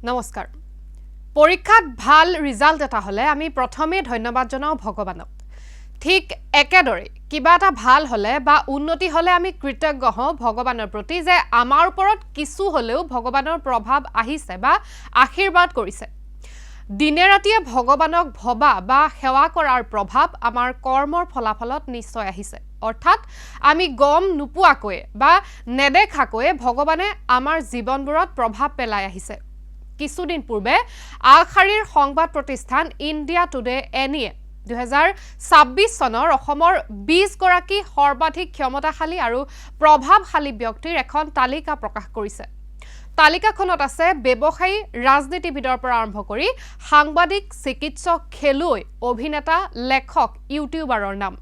নমস্কাৰ পৰীক্ষাত ভাল ৰিজাল্ট এটা হলে আমি প্ৰথমে ধন্যবাদ জনাও ভগৱানক ঠিক একেদৰে কিবা এটা ভাল হলে বা উন্নতি হলে আমি কৃতজ্ঞ হওঁ ভগৱানৰ প্ৰতি যে আমাৰ ওপৰত কিছু হলেও ভগৱানৰ প্ৰভাৱ আহিছে বা আশীৰ্বাদ কৰিছে দিনে ৰাতিয়ে ভগৱানক ভবা বা সেৱা কৰাৰ প্ৰভাৱ আমাৰ কৰ্মৰ ফলাফলত নিশ্চয় আহিছে অৰ্থাৎ আমি গম নোপোৱাকৈ বা নেদেখাকৈ ভগৱানে আমাৰ জীৱনবোৰত প্ৰভাৱ পেলাই আহিছে কিছুদিন পূৰ্বে আগশাৰীৰ সংবাদ প্ৰতিষ্ঠান ইণ্ডিয়া টুডে এনিয়ে 2026 চনৰ অসমৰ 20 গৰাকী সৰ্বাধিক ক্ষমতাশালী আৰু প্ৰভাৱশালী ব্যক্তিৰ এখন তালিকা প্ৰকাশ কৰিছে তালিকাখনত আছে ব্যৱসায়ী ৰাজনীতিবিদৰ পৰা আৰম্ভ কৰি সাংবাদিক চিকিৎসক খেলুৱৈ অভিনেতা লেখক ইউটিউবাৰৰ নাম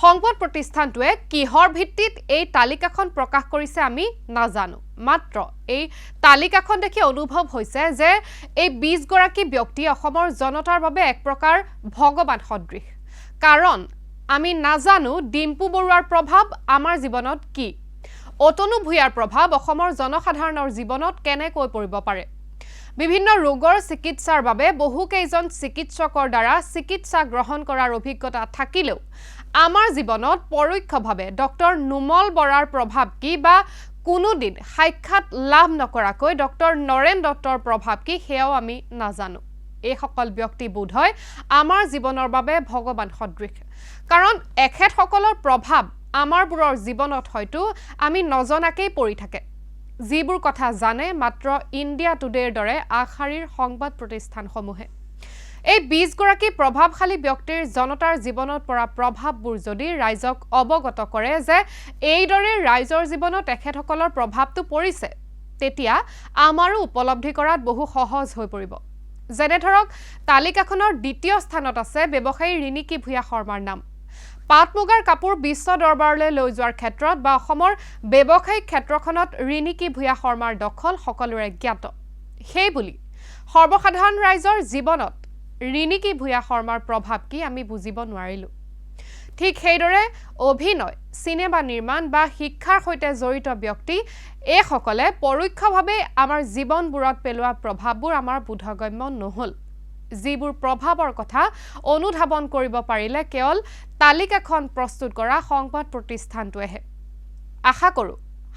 সংবাদ প্ৰতিষ্ঠানটোৱে কিহৰ ভিত্তিত এই তালিকাখন প্ৰকাশ কৰিছে আমি নাজানো মাত্ৰ এই তালিকাখন দেখি অনুভৱ হৈছে যে এই 20 গৰাকী ব্যক্তি অসমৰ জনতাৰ বাবে এক প্ৰকাৰ ভগৱান সদৃশ কাৰণ আমি নাজানো ডিম্পু বৰুৱাৰ প্ৰভাৱ আমাৰ জীৱনত কি অতনু ভূঞাৰ প্ৰভাৱ অসমৰ জনসাধাৰণৰ জীৱনত কেনেকৈ পৰিব পাৰে বিভিন্ন ৰোগৰ চিকিৎসাৰ বাবে বহু কেইজন চিকিৎসকৰ দ্বাৰা চিকিৎসা গ্ৰহণ কৰাৰ অভিজ্ঞতা থাকিলেও আমাৰ জীৱনত পৰোক্ষভাৱে ডক্টৰ নুমল বৰাৰ প্ৰভাৱ কি বা কোনোদিন সাক্ষাৎ লাভ নকৰাকৈ ডক্টৰ নৰেন দত্তৰ প্ৰভাৱ কি সেয়াও আমি নাজানো এই সকল ব্যক্তি বোধহয় আমাৰ জীৱনৰ বাবে ভগৱান সদৃশ কাৰণ এখেতসকলৰ প্ৰভাৱ আমাৰবোৰৰ জীৱনত হয়তো আমি নজনাকেই পৰি থাকে যিবোৰ কথা জানে মাত্ৰ ইণ্ডিয়া টুডেৰ দৰে আগশাৰীৰ সংবাদ প্ৰতিষ্ঠানসমূহে এই 20 গৰাকী প্ৰভাৱশালী ব্যক্তিৰ জনতাৰ জীৱনত পৰা প্ৰভাৱবোৰ যদি ৰাইজক অৱগত কৰে যে এইদৰে ৰাইজৰ জীৱনত এখেতসকলৰ প্ৰভাৱটো পৰিছে তেতিয়া আমাৰো উপলব্ধি কৰাত বহু সহজ হৈ পৰিব যেনে ধৰক তালিকাখনৰ দ্বিতীয় স্থানত আছে ব্যৱসায়ী ৰিনিকী ভূঞা শৰ্মাৰ নাম পাট মুগাৰ কাপোৰ বিশ্ব দৰবাৰলৈ লৈ যোৱাৰ ক্ষেত্ৰত বা অসমৰ ব্যৱসায়িক ক্ষেত্ৰখনত ৰিনিকী ভূঞা শৰ্মাৰ দখল সকলোৰে জ্ঞাত সেই বুলি সৰ্বসাধাৰণ ৰাইজৰ জীৱনত ৰিনিকী ভূঞা শৰ্মাৰ প্ৰভাৱ কি আমি বুজিব নোৱাৰিলো ঠিক সেইদৰে অভিনয় সিনেমা নিৰ্মাণ বা শিক্ষাৰ সৈতে জড়িত ব্যক্তি এই সকলে পৰোক্ষভাৱে আমাৰ জীৱনবোৰত পেলোৱা প্ৰভাৱবোৰ আমাৰ বোধগম্য নহল যিবোৰ প্ৰভাৱৰ কথা অনুধাৱন কৰিব পাৰিলে কেৱল তালিকাখন প্ৰস্তুত কৰা সংবাদ প্ৰতিষ্ঠানটোৱেহে আশা কৰো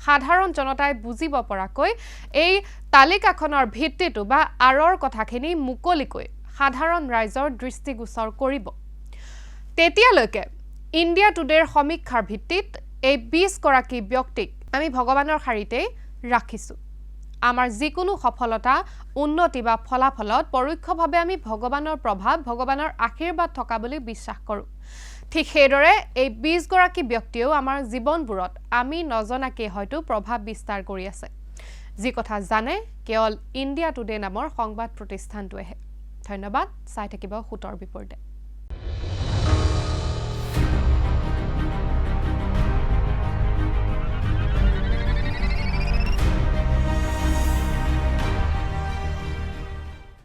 সাধাৰণ জনতাই বুজিব পৰাকৈ এই তালিকাখনৰ ভিত্তিটো বা আৰৰ কথাখিনি মুকলিকৈ সাধাৰণ ৰাইজৰ দৃষ্টিগোচৰ কৰিব তেতিয়ালৈকে ইণ্ডিয়া টুডেৰ সমীক্ষাৰ ভিত্তিত এই 20 গৰাকী ব্যক্তিক আমি ভগৱানৰ শাৰীতেই ৰাখিছো আমাৰ যিকোনো সফলতা উন্নতি বা ফলাফলত পৰোক্ষভাৱে আমি ভগৱানৰ প্ৰভাৱ ভগৱানৰ আশীৰ্বাদ থকা বুলি বিশ্বাস কৰোঁ ঠিক সেইদৰে এই 20 গৰাকী ব্যক্তিয়েও আমাৰ জীৱনবোৰত আমি নজনাকে হয়তো প্ৰভাৱ বিস্তাৰ কৰি আছে যি কথা জানে কেৱল ইণ্ডিয়া টুডে নামৰ সংবাদ প্ৰতিষ্ঠানটোৱেহে ধন্যবাদ চাই থাকিব সুতৰ বিপৰীতে